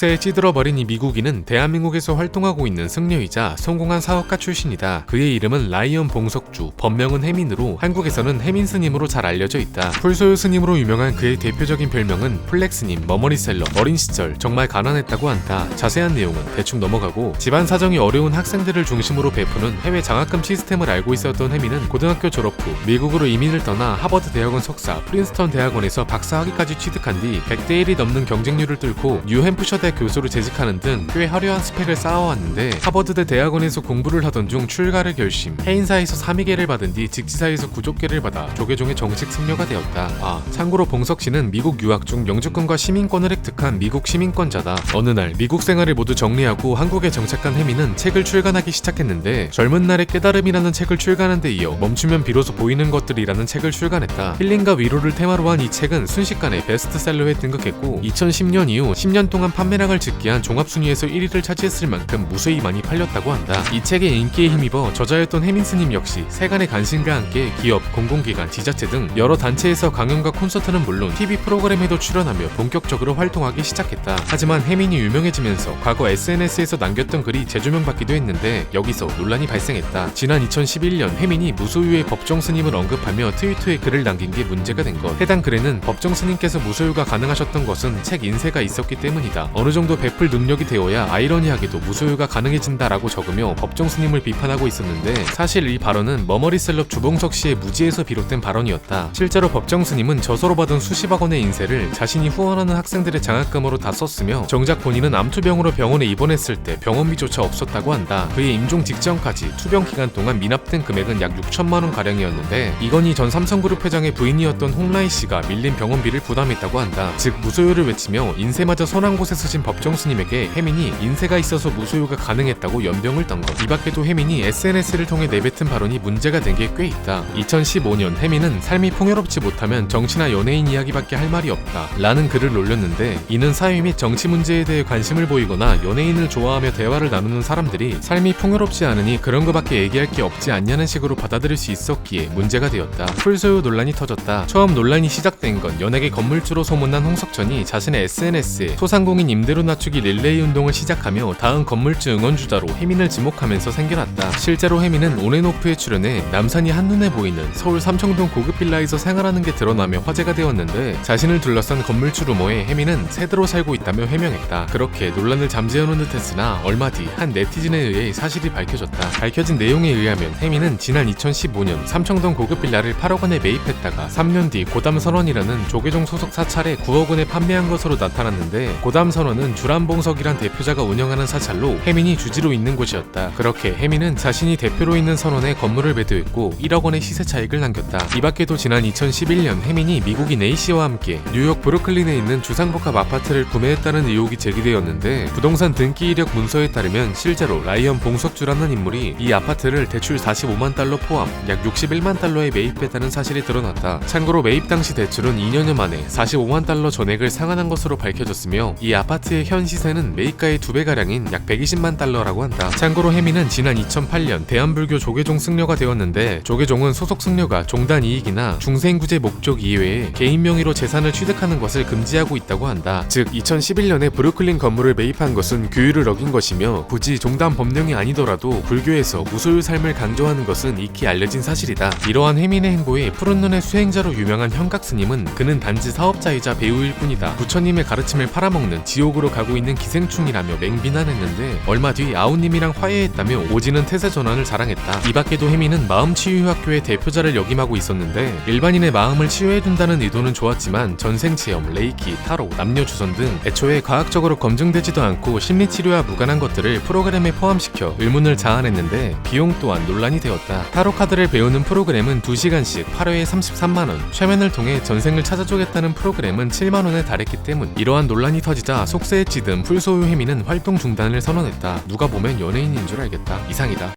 속세에 찌들어버린 이 미국인은 대한민국에서 활동하고 있는 승려이자 성공한 사업가 출신이다. 그의 이름은 라이언 봉석주, 법명은 혜민으로 한국에서는 혜민 스님으로 잘 알려져 있다. 풀소유 스님으로 유명한 그의 대표적인 별명은 플렉스님, 머머리셀러, 어린 시절 정말 가난했다고 한다. 자세한 내용은 대충 넘어가고 집안 사정이 어려운 학생들을 중심으로 베푸는 해외 장학금 시스템을 알고 있었던 혜민은 고등학교 졸업 후 미국으로 이민을 떠나 하버드 대학원 석사, 프린스턴 대학원에서 박사학위까지 취득한 뒤 100대 1이 넘는 경쟁률을 뚫고 뉴햄프셔대 교수로 재직하는 등 꽤 화려한 스펙을 쌓아왔는데 하버드대 대학원에서 공부를 하던 중 출가를 결심, 해인사에서 3위계를 받은 뒤 직지사에서 구족계를 받아 조계종의 정식 승려가 되었다. 참고로 봉석씨는 미국 유학 중 영주권과 시민권을 획득한 미국 시민권자다. 어느 날 미국 생활을 모두 정리하고 한국에 정착한 혜민은 책을 출간하기 시작했는데 젊은 날의 깨달음이라는 책을 출간한 데 이어 멈추면 비로소 보이는 것들이라는 책을 출간했다. 힐링과 위로를 테마로 한 이 책은 순식간에 베스트셀러에 등극했고 2010년 이후 10년 동안 판매량을 직기한 종합순위에서 1위를 차지했을 만큼 무수히 많이 팔렸다고 한다. 이 책의 인기에 힘입어 저자였던 혜민 스님 역시 세간의 간신과 함께 기업, 공공기관, 지자체 등 여러 단체에서 강연과 콘서트는 물론 TV 프로그램에도 출연하며 본격적으로 활동하기 시작했다. 하지만 혜민이 유명해지면서 과거 SNS에서 남겼던 글이 재조명받기도 했는데 여기서 논란이 발생했다. 지난 2011년 혜민이 무소유의 법정 스님을 언급하며 트위터에 글을 남긴 게 문제가 된 것. 해당 글에는 법정 스님께서 무소유가 가능하셨던 것은 책 인쇄가 있었기 때문이다. 어느 정도 베풀 능력이 되어야 아이러니하게도 무소유가 가능해진다라고 적으며 법정 스님을 비판하고 있었는데 사실 이 발언은 머머리셀럽 주봉석 씨의 무지에서 비롯된 발언이었다. 실제로 법정 스님은 저서로 받은 수십억 원의 인쇄를 자신이 후원하는 학생들의 장학금으로 다 썼으며 정작 본인은 암투병으로 병원에 입원했을 때 병원비조차 없었다고 한다. 그의 임종 직전까지 투병 기간 동안 미납된 금액은 약 6천만 원 가량이었는데 이건희 전 삼성그룹 회장의 부인이었던 홍라희 씨가 밀린 병원비를 부담했다고 한다. 즉 무소유를 외치며 인쇄마저 선한 곳에 쓰신 법정 스님에게 혜민이 인쇄가 있어서 무소유가 가능했다고 연병을 떤 것. 이 밖에도 혜민이 SNS를 통해 내뱉은 발언이 문제가 된 게 꽤 있다. 2015년 혜민은 삶이 풍요롭지 못하면 정치나 연예인 이야기밖에 할 말이 없다 라는 글을 올렸는데 이는 사회 및 정치 문제에 대해 관심을 보이거나 연예인을 좋아하며 대화를 나누는 사람들이 삶이 풍요롭지 않으니 그런 거밖에 얘기할 게 없지 않냐는 식으로 받아들일 수 있었기에 문제가 되었다. 풀소유 논란이 터졌다. 처음 논란이 시작된 건 연예계 건물주로 소문난 홍석천이 자신의 SNS에 소상공인 임대료 낮추기 릴레이 운동을 시작하며 다음 건물주 응원주자로 혜민을 지목하면서 생겨났다. 실제로 혜민은 온앤오프에 출연해 남산이 한눈에 보이는 서울 삼청동 고급 빌라에서 생활하는 게 드러나며 화제가 되었는데 자신을 둘러싼 건물주 루머에 혜민은 세대로 살고 있다며 해명했다. 그렇게 논란을 잠재우는 듯 했으나 얼마 뒤 한 네티즌에 의해 사실이 밝혀졌다. 밝혀진 내용에 의하면 혜민은 지난 2015년 삼청동 고급 빌라를 8억 원에 매입했다가 3년 뒤 고담선원이라는 조계종 소속 사찰에 9억 원에 판매한 것으로 나타났는데 고담선원은 주람봉석이란 대표자가 운영하는 사찰로 혜민이 주지로 있는 곳이었다. 그렇게 혜민은 자신이 대표로 있는 선원에 건물을 매도했고 1억 원의 시세 차익을 남겼다. 이 밖에도 지난 2011년 혜민이 미국인 A씨와 함께 뉴욕 브루클린에 있는 주상복합 아파트를 구매했다는 의혹이 제기되었는데 부동산 등기 이력 문서에 따르면 실제로 라이언 봉석주라는 인물이 이 아파트를 대출 45만 달러 포함 약 61만 달러에 매입했다는 사실이 드러났다. 참고로 매입 당시 대출은 2년여 만에 45만 달러 전액을 상환한 것으로 밝혀졌으며 이 아파트의 현 시세는 매입가의 2배가량인 약 120만 달러라고 한다. 참고로 혜민은 지난 2008년 대한불교 조계종 승려가 되었는데 조계종은 소속 승려가 종단 이익이나 중생구제 목적 이외에 개인 명의로 재산을 취득하는 것을 금지하고 있다고 한다. 즉 2011년에 브루클린 건물을 매입한 것은 규율을 어긴 것이며 굳이 종단 법령이 아니더라도 불교에서 무소유 삶을 강조하는 것은 익히 알려진 사실이다. 이러한 혜민의 행보에 푸른 눈의 수행자로 유명한 현각스님은 그는 단지 사업자이자 배우일 뿐이다. 부처님의 가르침을 팔아먹는 지옥으로 가고 있는 기생충이라며 맹비난했는데 얼마 뒤 아우님이랑 화해했다며 오지는 태세 전환을 자랑했다. 이 밖에도 혜민은 마음치유학교의 대표자를 역임하고 있었는데 일반인의 마음을 치유해준다는 의도는 좋았지만 전생체험, 레이키, 타로, 남녀주선 등 애초에 과학적으로 검증되지도 않고 심리치료와 무관한 것들을 프로그램에 포함시켜 의문을 자아냈는데 비용 또한 논란이 되었다. 타로 카드를 배우는 프로그램은 2시간씩 8회에 33만원, 최면을 통해 전생을 찾아주겠다는 프로그램은 7만원에 달했기 때문. 이러한 논란이 터지자 속세에 찌든 풀소유 혜민은 활동 중단을 선언했다. 누가 보면 연예인인 줄 알겠다. 이상이다.